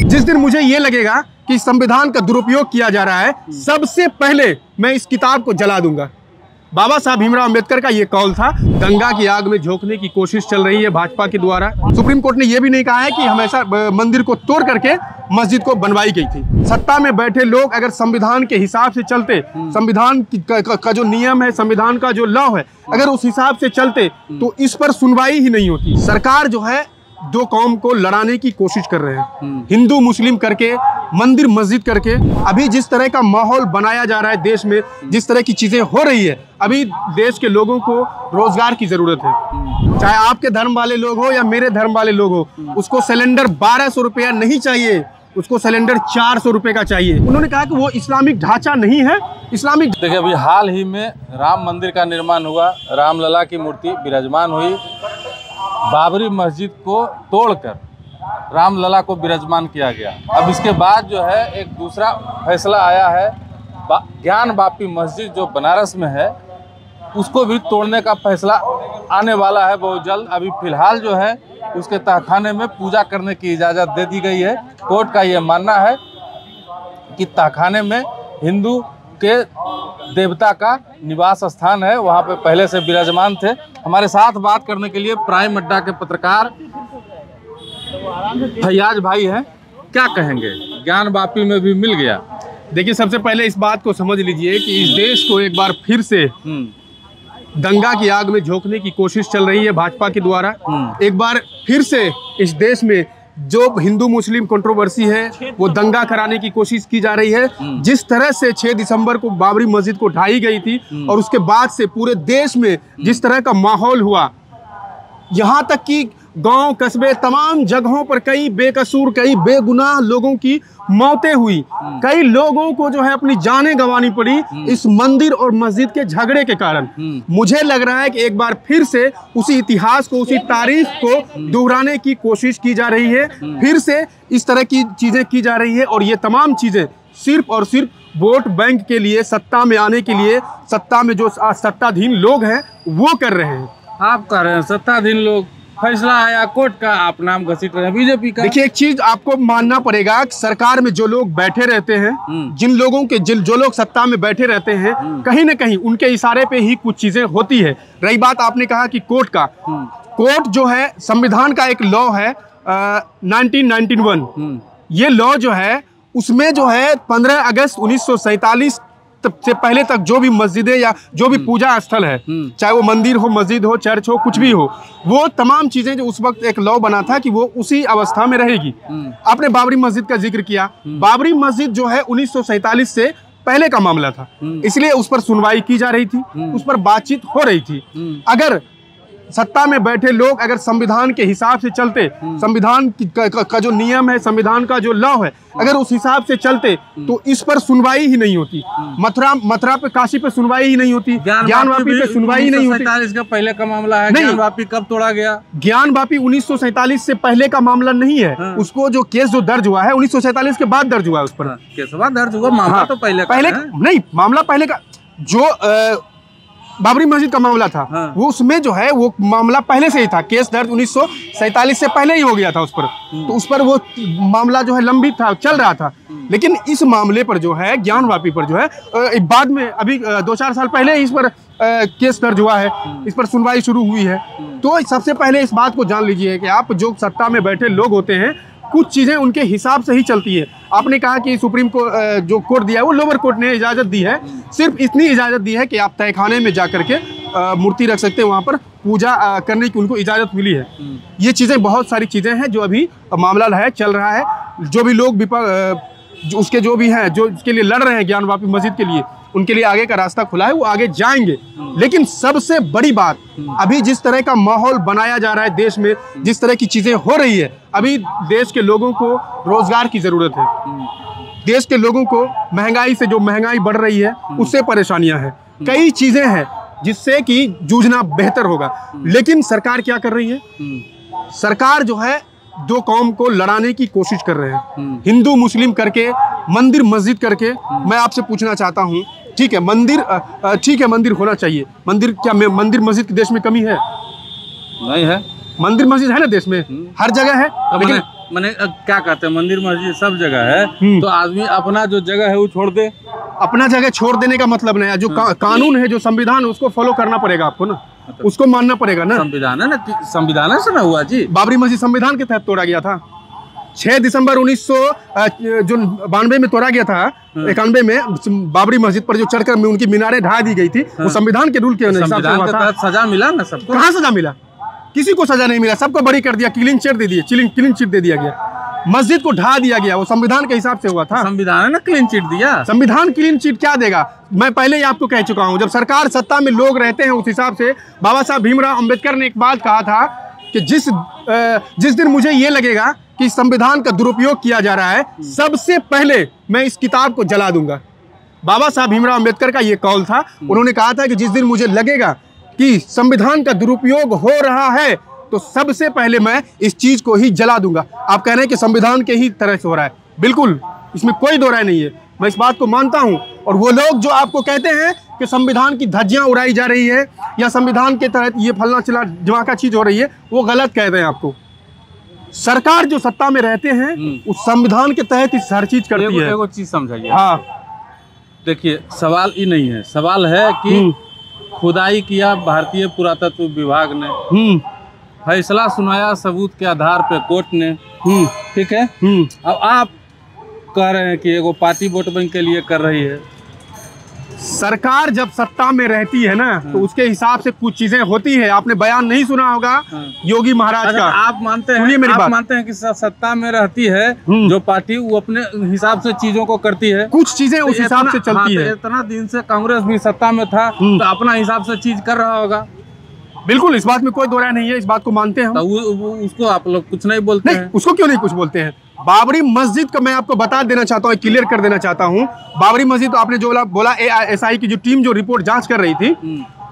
जिस दिन मुझे ये लगेगा कि संविधान का दुरुपयोग किया जा रहा है, सबसे पहले मैं इस किताब को जला दूंगा। बाबा साहब भीमराव अंबेडकर का ये कौल था। गंगा की आग में झोंकने की कोशिश चल रही है भाजपा के द्वारा। सुप्रीम कोर्ट ने यह भी नहीं कहा है कि हमेशा मंदिर को तोड़ करके मस्जिद को बनवाई गई थी। सत्ता में बैठे लोग अगर संविधान के हिसाब से चलते, संविधान का जो नियम है, संविधान का जो लॉ है, अगर उस हिसाब से चलते तो इस पर सुनवाई ही नहीं होती। सरकार जो है दो कौम को लड़ाने की कोशिश कर रहे हैं, हिंदू मुस्लिम करके, मंदिर मस्जिद करके। अभी जिस तरह का माहौल बनाया जा रहा है देश में, जिस तरह की चीजें हो रही है, अभी देश के लोगों को रोजगार की जरूरत है। चाहे आपके धर्म वाले लोग हो या मेरे धर्म वाले लोग हो, उसको सिलेंडर 1200 रुपया नहीं चाहिए, उसको सिलेंडर 400 रुपए का चाहिए। उन्होंने कहा कि वो इस्लामिक ढांचा नहीं है, इस्लामिक। देखिए, अभी हाल ही में राम मंदिर का निर्माण हुआ, रामलला की मूर्ति विराजमान हुई। बाबरी मस्जिद को तोड़कर रामलला को विराजमान किया गया। अब इसके बाद जो है एक दूसरा फैसला आया है, ज्ञान वापी मस्जिद जो बनारस में है उसको भी तोड़ने का फैसला आने वाला है बहुत जल्द। अभी फिलहाल जो है उसके तहखाने में पूजा करने की इजाज़त दे दी गई है। कोर्ट का ये मानना है कि तहखाने में हिंदू के देवता का निवास स्थान है, वहाँ पे पहले से विराजमान थे। हमारे साथ बात करने के लिए प्राइम अड्डा के पत्रकार फैयाज भाई हैं। क्या कहेंगे, ज्ञान वापी में भी मिल गया? देखिए, सबसे पहले इस बात को समझ लीजिए कि इस देश को एक बार फिर से गंगा की आग में झोंकने की कोशिश चल रही है भाजपा के द्वारा। एक बार फिर से इस देश में जो हिंदू मुस्लिम कंट्रोवर्सी है वो दंगा कराने की कोशिश की जा रही है। जिस तरह से 6 दिसंबर को बाबरी मस्जिद को ढाई गई थी और उसके बाद से पूरे देश में जिस तरह का माहौल हुआ, यहाँ तक कि गांव कस्बे तमाम जगहों पर कई बेकसूर, कई बेगुनाह लोगों की मौतें हुई। कई लोगों को जो है अपनी जानें गंवानी पड़ी इस मंदिर और मस्जिद के झगड़े के कारण। मुझे लग रहा है कि एक बार फिर से उसी इतिहास को, उसी तारीख को दोहराने की कोशिश की जा रही है। फिर से इस तरह की चीजें की जा रही है और ये तमाम चीजें सिर्फ और सिर्फ वोट बैंक के लिए, सत्ता में आने के लिए, सत्ता में जो सत्ताधीन लोग हैं वो कर रहे हैं। आप कह रहे हैं सत्ताधीन लोग, फैसला आया कोर्ट का, आप नाम घसीट रहे हैं बीजेपी का। देखिए, एक चीज आपको मानना पड़ेगा, सरकार में जो लोग बैठे रहते हैं, जिन लोगों के जो लोग सत्ता में बैठे रहते हैं, कहीं ना कहीं उनके इशारे पे ही कुछ चीजें होती है। रही बात आपने कहा कि कोर्ट का, कोर्ट जो है संविधान का एक लॉ है 1991, ये लॉ जो है उसमें जो है 15 अगस्त 1947 से पहले तक जो भी मस्जिदें या जो भी पूजा स्थल है, चाहे वो मंदिर हो, मस्जिद हो, चर्च हो, कुछ भी हो, वो तमाम चीजें जो उस वक्त एक लॉ बना था कि वो उसी अवस्था में रहेगी। आपने बाबरी मस्जिद का जिक्र किया। बाबरी मस्जिद जो है 1947 से पहले का मामला था, इसलिए उस पर सुनवाई की जा रही थी, उस पर बातचीत हो रही थी। अगर सत्ता में बैठे लोग अगर संविधान के हिसाब से चलते, संविधान का जो नियम है, संविधान का जो लॉ है, अगर उस हिसाब से चलते तो इस पर सुनवाई ही नहीं होती। मथुरा पे, काशी पे सुनवाई ही नहीं होती, ज्ञान वापी पे सुनवाई ही नहीं होती। 1947 का पहले का मामला है। ज्ञान वापी कब तोड़ा गया? ज्ञान वापी 1947 से पहले का मामला नहीं है। उसको जो केस जो दर्ज हुआ है 1947 के बाद दर्ज हुआ है, उस पर केस दर्ज हुआ, मामला तो पहले नहीं, मामला पहले का जो बाबरी मस्जिद का मामला था, वो उसमें जो है वो मामला पहले से ही था, केस दर्ज 1947 से पहले ही हो गया था उस पर। तो उस पर वो मामला जो है लंबित था, चल रहा था। लेकिन इस मामले पर जो है, ज्ञान वापी पर जो है, बाद में अभी 2-4 साल पहले इस पर केस दर्ज हुआ है, इस पर सुनवाई शुरू हुई है। तो सबसे पहले इस बात को जान लीजिए कि आप जो सत्ता में बैठे लोग होते हैं, कुछ चीज़ें उनके हिसाब से ही चलती है। आपने कहा कि सुप्रीम कोर्ट जो कोर्ट दिया है वो लोअर कोर्ट ने इजाज़त दी है, सिर्फ इतनी इजाज़त दी है कि आप तहखाने में जा करके मूर्ति रख सकते हैं, वहाँ पर पूजा करने की उनको इजाज़त मिली है। ये चीज़ें, बहुत सारी चीज़ें हैं जो अभी मामला है, चल रहा है। जो भी लोग उसके जो भी हैं, जो इसके लिए लड़ रहे हैं ज्ञान वापी मस्जिद के लिए, उनके लिए आगे का रास्ता खुला है, वो आगे जाएंगे। लेकिन सबसे बड़ी बात, अभी जिस तरह का माहौल बनाया जा रहा है देश में, जिस तरह की चीजें हो रही है, अभी देश के लोगों को रोजगार की जरूरत है। देश के लोगों को महंगाई से, जो महंगाई बढ़ रही है उससे परेशानियां हैं, कई चीजें हैं जिससे कि जूझना बेहतर होगा। लेकिन सरकार क्या कर रही है? सरकार जो है दो कौम को लड़ाने की कोशिश कर रहे हैं, हिंदू मुस्लिम करके, मंदिर मस्जिद करके। मैं आपसे पूछना चाहता हूँ, ठीक है मंदिर, ठीक है मंदिर होना चाहिए, मंदिर क्या मंदिर मस्जिद देश में कमी है? नहीं है, मंदिर मस्जिद है ना देश में, हर जगह है। लेकिन मैंने क्या कहते हैं, मंदिर मस्जिद सब जगह है, तो आदमी अपना जो जगह है वो छोड़ दे। अपना जगह छोड़ देने का मतलब नहीं है, जो कानून है, जो संविधान है, उसको फॉलो करना पड़ेगा आपको ना, उसको मानना पड़ेगा ना। संविधान है ना, संविधान से ना हुआ जी। बाबरी मस्जिद संविधान के तहत तोड़ा गया था। 6 दिसंबर 1992 में तोड़ा गया था, 91 में बाबरी मस्जिद पर जो चढ़कर उनकी मीनारें ढा दी गई थी, वो संविधान के रूल के हिसाब से हुआ था। सजा मिला ना सबको? कहाँ सजा मिला? किसी को सजा नहीं मिला, सबको बरी कर दिया, क्लीन चिट दे दिए, क्लीन चिट दे दिया गया। मस्जिद को ढा दिया गया, वो संविधान के हिसाब से हुआ था। संविधान है ना क्लीन चिट दिया। संविधान क्लीन चिट क्या देगा? मैं पहले ही आपको कह चुका हूँ, जब सरकार सत्ता में लोग रहते हैं, उस हिसाब से बाबा साहब भीमराव अंबेडकर ने एक बात कहा था कि जिस दिन मुझे ये लगेगा कि संविधान का दुरुपयोग किया जा रहा है, सबसे पहले मैं इस किताब को जला दूंगा। बाबा साहब भीमराव अंबेडकर का ये कौल था। उन्होंने कहा था कि जिस दिन मुझे लगेगा कि संविधान का दुरुपयोग हो रहा है, तो सबसे पहले मैं इस चीज को ही जला दूंगा। आप कह रहे हैं कि संविधान के ही तरह से हो रहा है, बिल्कुल, इसमें कोई दो राय नहीं है, मैं इस बात को मानता हूं। और वो लोग जो आपको कहते हैं कि संविधान की धज्जियां उड़ाई जा रही है या संविधान के तहत ये फलना चिला जमाका चीज हो रही है, वो गलत कह रहे हैं आपको। सरकार जो सत्ता में रहते हैं उस संविधान के तहत ही हर चीज करती है। एगो चीज समझाइए। हाँ, देखिए, सवाल ये नहीं है, सवाल है कि खुदाई किया भारतीय पुरातत्व विभाग ने, फैसला सुनाया सबूत के आधार पे कोर्ट ने, ठीक है। अब आप कह रहे हैं कि एगो पार्टी वोट बैंक के लिए कर रही है। सरकार जब सत्ता में रहती है ना, तो उसके हिसाब से कुछ चीजें होती है। आपने बयान नहीं सुना होगा योगी महाराज का। आप मानते हैं, सुनिए मेरी बात, मानते हैं कि सत्ता में रहती है जो पार्टी, वो अपने हिसाब से चीजों को करती है, कुछ चीजें उस हिसाब से चलती है। इतना दिन से कांग्रेस भी सत्ता में था, तो अपना हिसाब से चीज कर रहा होगा। बिल्कुल, इस बात में कोई दो राय नहीं है, इस बात को मानते हैं हम। तो उसको आप लोग कुछ नहीं बोलते हैं? उसको क्यों नहीं कुछ बोलते हैं? बाबरी मस्जिद का मैं आपको बता देना चाहता हूँ, क्लियर कर देना चाहता हूँ। बाबरी मस्जिद तो आपने जो बोला AISI की जो टीम जो रिपोर्ट जांच कर रही थी,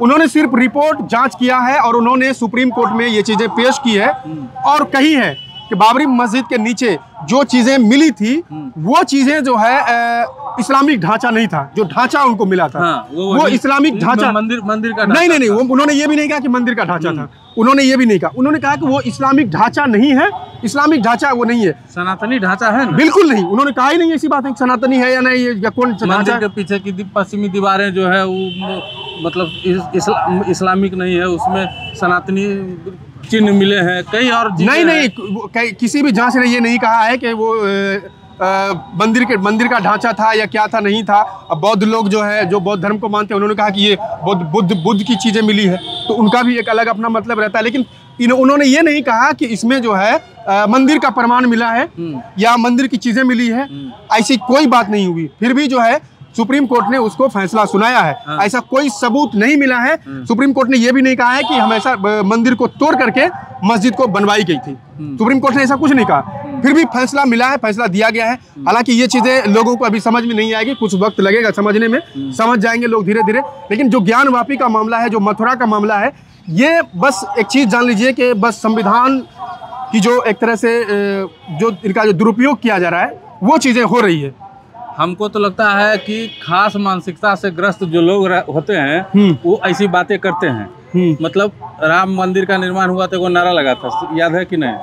उन्होंने सिर्फ रिपोर्ट जांच किया है और उन्होंने सुप्रीम कोर्ट में ये चीजें पेश की है और कही है कि बाबरी मस्जिद के नीचे जो चीजें मिली थी, वो चीजें जो है इस्लामिक ढांचा नहीं था। जो ढांचा उनको मिला था, वो इस्लामिक ढांचा, मंदिर का ढांचा नहीं, वो उन्होंने ये भी नहीं कहा कि मंदिर का ढांचा था। उन्होंने ये भी नहीं कहा, उन्होंने कहा कि वो इस्लामिक ढांचा नहीं है, इस्लामिक ढांचा वो नहीं है, सनातनी ढांचा है ना? बिल्कुल नहीं, उन्होंने कहा ही नहीं ऐसी बात है कि सनातनी है या नहीं, या कौन मंदिर के पीछे की पश्चिमी दीवारें जो है वो मतलब इस्लामिक नहीं है, उसमें सनातनी चिन्ह मिले हैं कई और नहीं, किसी भी जांच ने ये नहीं कहा है कि वो मंदिर का ढांचा था या क्या था, नहीं था। अब बौद्ध लोग जो है, जो बौद्ध धर्म को मानते हैं, उन्होंने कहा कि ये बुद्ध की चीजें मिली है, तो उनका भी एक अलग अपना मतलब रहता है। लेकिन उन्होंने ये नहीं कहा कि इसमें जो है मंदिर का प्रमाण मिला है या मंदिर की चीजें मिली है, ऐसी कोई बात नहीं हुई। फिर भी जो है सुप्रीम कोर्ट ने उसको फैसला सुनाया है। ऐसा कोई सबूत नहीं मिला है। सुप्रीम कोर्ट ने यह भी नहीं कहा है कि हमेशा मंदिर को तोड़ करके मस्जिद को बनवाई गई थी। सुप्रीम कोर्ट ने ऐसा कुछ नहीं कहा। फिर भी फैसला मिला है, फैसला दिया गया है। हालांकि ये चीजें लोगों को अभी समझ में नहीं आएगी, कुछ वक्त लगेगा समझने में, समझ जाएंगे लोग धीरे धीरे। लेकिन जो ज्ञानवापी का मामला है, जो मथुरा का मामला है, ये बस एक चीज जान लीजिए कि बस संविधान की जो एक तरह से जो इनका जो दुरुपयोग किया जा रहा है, वो चीजें हो रही है। हमको तो लगता है कि खास मानसिकता से ग्रस्त जो लोग होते हैं वो ऐसी बातें करते हैं। मतलब राम मंदिर का निर्माण हुआ तो वो नारा लगा था, याद है कि नहीं,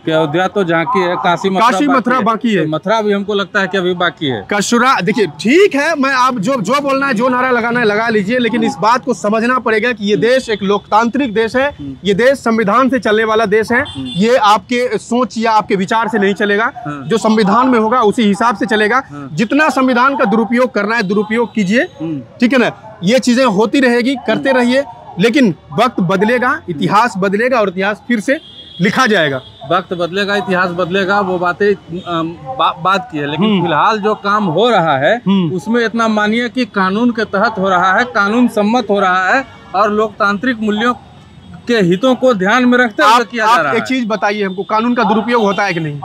कि अयोध्या तो झांकी है, काशी मथुरा बाकी है। मथुरा भी हमको लगता है कि अभी बाकी है। कशुरा देखिए, ठीक है, मैं आप जो बोलना है, जो नारा लगाना है लगा लीजिए, लेकिन इस बात को समझना पड़ेगा कि ये देश एक लोकतांत्रिक देश है, ये देश संविधान से चलने वाला देश है। ये आपके सोच या आपके विचार से नहीं चलेगा, जो संविधान में होगा उसी हिसाब से चलेगा। जितना संविधान का दुरुपयोग करना है दुरुपयोग कीजिए, ठीक है ना, ये चीजें होती रहेगी, करते रहिए। लेकिन वक्त बदलेगा, इतिहास बदलेगा और इतिहास फिर से लिखा जाएगा। वक्त बदलेगा, इतिहास बदलेगा, वो बातें बात की है। लेकिन फिलहाल जो काम हो रहा है उसमें इतना मानिए कि कानून के तहत हो रहा है, कानून सम्मत हो रहा है और लोकतांत्रिक मूल्यों के हितों को ध्यान में रखते हुए किया जा रहा है। एक चीज बताइए हमको, कानून का दुरुपयोग होता है कि नहीं?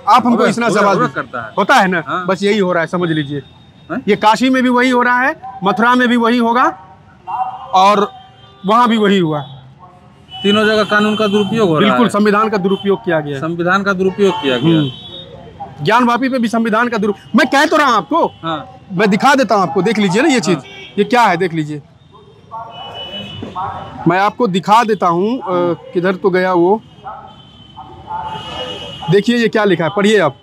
आप हमको इतना सवाल करता है। होता है ना? बस यही हो रहा है, समझ लीजिए। ये काशी में भी वही हो रहा है, मथुरा में भी वही होगा और वहां भी वही हुआ। तीनों जगह कानून का दुरुपयोग हो रहा है। बिल्कुल, संविधान का दुरुपयोग किया गया। संविधान का दुरुपयोग किया गया। ज्ञानवापी पे भी संविधान का दुरुपयोग। मैं कह तो रहा हूं आपको, मैं दिखा देता हूं आपको, देख लीजिए ना ये चीज। ये क्या है देख लीजिए, मैं आपको दिखा देता हूं। किधर तो गया वो, देखिए ये क्या लिखा है, पढ़िए आप।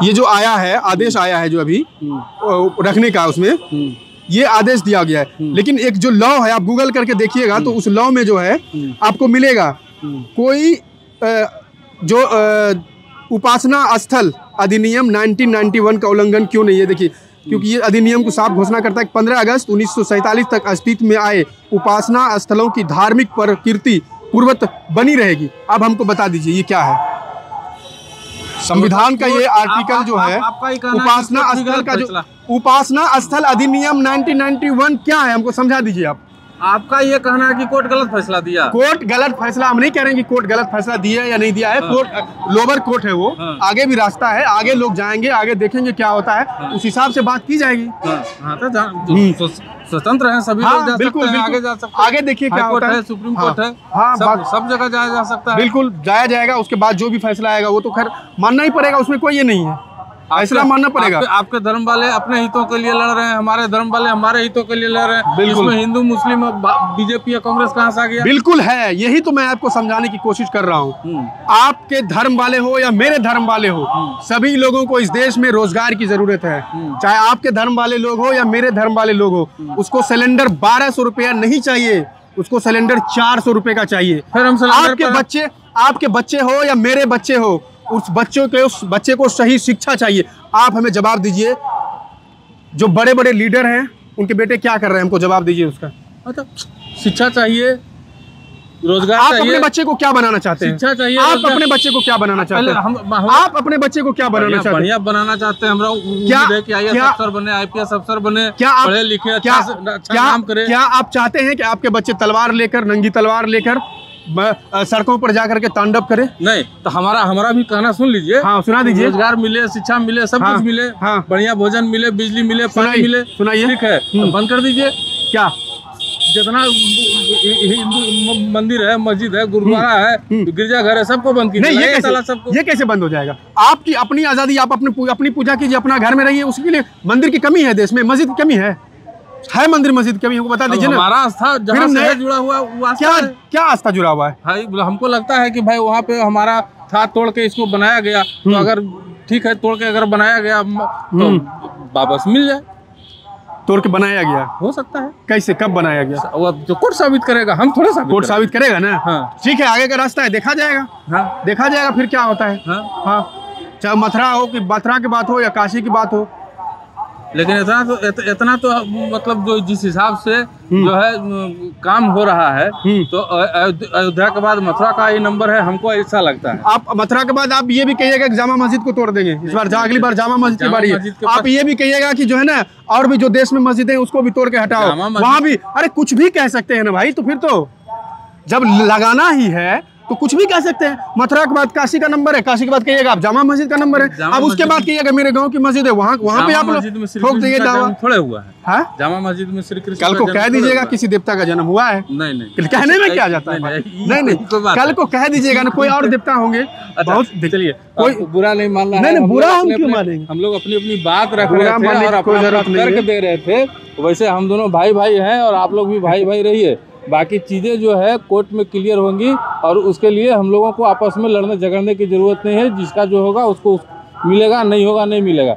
ये जो आया है आदेश आया है जो अभी रखने का, उसमें ये आदेश दिया गया है। लेकिन एक जो लॉ है, आप गूगल करके देखिएगा तो उस लॉ में जो है आपको मिलेगा कोई जो उपासना स्थल अधिनियम 1991 का उल्लंघन क्यों नहीं है। देखिए, क्योंकि ये अधिनियम को साफ घोषणा करता है कि 15 अगस्त 1947 तक अस्तित्व में आए उपासना स्थलों की धार्मिक प्रकृति पूर्वत बनी रहेगी। अब हमको बता दीजिए ये क्या है। संविधान का ये आर्टिकल जो है उपासना स्थल का, जो उपासना स्थल अधिनियम 1991 क्या है, हमको समझा दीजिए आप। आपका ये कहना है कि कोर्ट गलत फैसला दिया। कोर्ट गलत फैसला, हम नहीं कह रहे हैं कि कोर्ट गलत फैसला दिया या नहीं दिया है। कोर्ट लोअर कोर्ट है वो, आगे भी रास्ता है, आगे लोग जाएंगे, आगे देखेंगे क्या होता है, उस हिसाब से बात की जाएगी। तो स्वतंत्र हैं सभी लोग, जा बिल्कुल, सकते हैं, आगे जा सकते हैं। आगे देखिए क्या होता है, सुप्रीम कोर्ट है, सब जगह जाया जा सकता है। बिल्कुल जाया जाएगा, उसके बाद जो भी फैसला आएगा वो तो खैर मानना ही पड़ेगा, उसमें कोई ये नहीं है, फैसला मानना पड़ेगा। आपके धर्म वाले अपने हितों के लिए लड़ रहे हैं, हमारे धर्म वाले हमारे हितों के लिए लड़ रहे हैं। बिल्कुल। इसमें हिंदू मुस्लिम बीजेपी या कांग्रेस कहाँ से आ गया? बिल्कुल है, यही तो मैं आपको समझाने की कोशिश कर रहा हूँ। आपके धर्म वाले हो या मेरे धर्म वाले हो, सभी लोगों को इस देश में रोजगार की जरूरत है। चाहे आपके धर्म वाले लोग हो या मेरे धर्म वाले लोग हो, उसको सिलेंडर 1200 रुपया नहीं चाहिए, उसको सिलेंडर 400 रुपए का चाहिए। फिर हम आपके बच्चे हो या मेरे बच्चे हो, उस बच्चे को सही शिक्षा चाहिए। आप हमें जवाब दीजिए, जो बड़े बड़े लीडर हैं उनके बेटे क्या कर रहे हैं, हमको जवाब दीजिए उसका। मतलब शिक्षा चाहिए, रोजगार आप चाहिए। अपने बच्चे को क्या बनाना चाहते हैं? शिक्षा चाहिए। आप अपने बच्चे को क्या बनाना चाहते हैं? आप अपने बच्चे को क्या बनाना चाहते हैं? बढ़िया बनाना चाहते हैं। हमरा कि IAS अफसर बने, IPS अफसर बने, पढ़े लिखे, अच्छा काम करे। क्या आप चाहते हैं कि आपके बच्चे तलवार लेकर, नंगी तलवार लेकर सड़कों पर जाकर के तांडव करे? नहीं, तो हमारा भी कहना सुन लीजिए। हाँ, सुना दीजिए। रोजगार मिले, शिक्षा मिले, सब कुछ मिले, बढ़िया भोजन मिले, बिजली मिले, पानी मिले, सुनाइए। ठीक है, तो बंद कर दीजिए। क्या जितना हिंदू मंदिर है, मस्जिद है, गुरुद्वारा है, गिरजाघर है, सबको बंद कीजिए। नहीं, ये कैसे बंद हो जाएगा? आपकी अपनी आजादी, आप अपनी पूजा कीजिए, अपना घर में रहिए। उसके लिए मंदिर की कमी है देश में, मस्जिद की कमी है मंदिर मस्जिद की कमी, हमको बता दीजिए ना। हमारा आस्था जहाँ से जुड़ा हुआ वो आस्था है। क्या आस्था जुड़ा हुआ है? हमको लगता है कि भाई वहाँ पे हमारा था, तोड़ के इसको बनाया गया, तो अगर ठीक है, तोड़ के अगर बनाया गया तो वापस मिल जाए। तोड़ के बनाया गया हो सकता है। कैसे, कब बनाया गया? वो जो कोर्ट साबित करेगा, हम थोड़े साबित कोर्ट साबित करेगा ना। ठीक है, आगे का रास्ता है, देखा जाएगा। देखा जाएगा फिर क्या होता है। चाहे मथुरा हो कि मथुरा की बात हो या काशी की बात हो, लेकिन इतना तो मतलब जो जिस हिसाब से जो है काम हो रहा है, तो अयोध्या के बाद मथुरा का ये नंबर है, हमको ऐसा लगता है। आप मथुरा के बाद आप ये भी कहिएगा कि जामा मस्जिद को तोड़ देंगे इस बार, अगली बार जामा मस्जिद की बारी है। आप ये भी कहिएगा कि जो है ना, और भी जो देश में मस्जिदें हैं उसको भी तोड़ के हटाओ, वहाँ भी। अरे कुछ भी कह सकते हैं ना भाई, तो फिर तो जब लगाना ही है तो कुछ भी कह सकते हैं। मथुरा के बाद काशी का नंबर है, काशी के बाद कहिएगा आप जामा मस्जिद का नंबर है, अब उसके बाद कहिएगा मेरे गांव की मस्जिद है, वहाँ पे आप ठोक देंगे दावा। थोड़े हुआ है। हाँ, जामा मस्जिद में श्री कृष्ण कल को कह दीजिएगा किसी देवता का जन्म हुआ है। नहीं, कहने में क्या जाता है? नहीं, कल को कह दीजिएगा ना कोई और देवता होंगे। बहुत चलिए, कोई बुरा नहीं मान रहा है। नहीं, बुरा हम क्यों मानेंगे? हम लोग अपनी अपनी बात रख रहे थे और अपना तर्क दे रहे थे। वैसे हम दोनों भाई भाई हैं और आप लोग भी भाई भाई रहिए। बाकी चीज़ें जो है कोर्ट में क्लियर होंगी और उसके लिए हम लोगों को आपस में लड़ने झगड़ने की ज़रूरत नहीं है। जिसका जो होगा उसको मिलेगा, नहीं होगा नहीं मिलेगा।